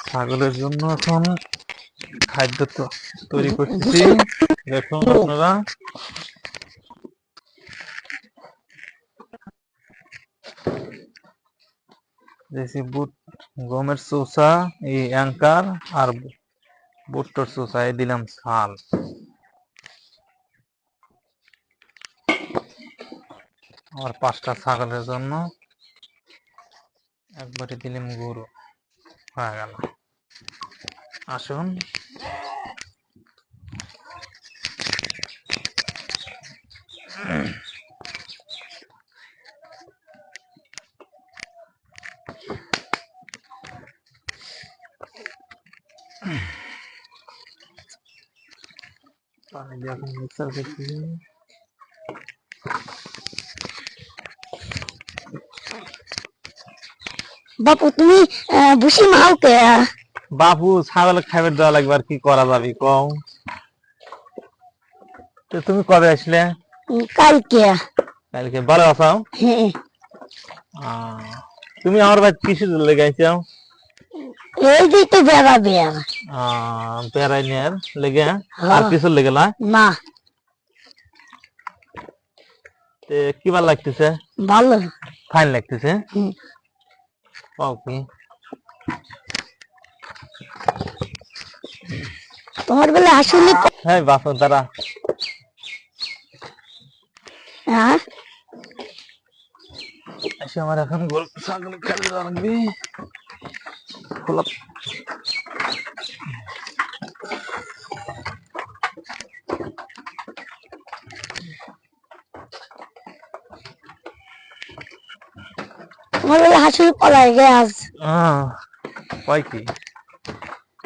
ছাগলের জন্য এখন খাদ্য তৈরি করতেছি। দেখুন আপনারা, দেশি বুট, গমের চোষা, এই অ্যাঙ্কার আর ভুট্টার চোষা এই দিলাম ছাল। আর 5টা ছাগলের জন্য একবারে দিলাম গরু, হয়ে গেল। আসুন পানি দিয়ে এখন মিক্সার করতেছি। বাপু তুমি ভুসি মাও কে? বাপু ছাগল খাবার দেওয়া লাগবে, আর কি করা যাবে কম। তো তুমি কবে আসলে? কালকে। কালকে? ভালো আছো? হ্যাঁ। তুমি আমার বাড়ি কিসের লেগে আইছো? এই যে তো বেড়াবে। বেড়াই নিয়ে লেগে? আর কিছু লেগে না? না। কি ভালো লাগতেছে? ভালো। ফাইন লাগতেছে? ওকে। তোমার বেলা আসলে হ্যাঁ বাপু দাঁড়া। হ্যাঁ এসে আমার এখন গরু ছাগল খেলে দেওয়া লাগবে। খোলা তোমার বেলা আসলে পলাই গ্যাস কয় কি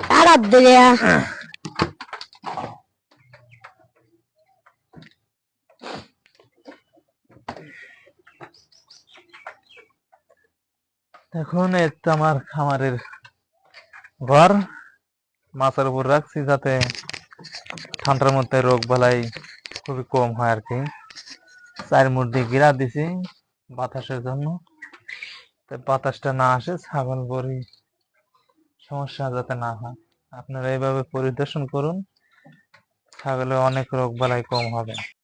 খারাপ দিলে। এখন এই তো আমার খামারের ঘর, মাথার উপর রাখছি যাতে ঠান্ডার মধ্যে রোগ বালাই খুবই কম হয় আর কি। 4 মধ্যে ঘেরা দিছি বাতাসের জন্য, বাতাসটা না আসে, ছাগল গরু সমস্যা যাতে না হয়। আপনারা এইভাবে পরিদর্শন করুন, ছাগলের অনেক রোগ বালাই কম হবে।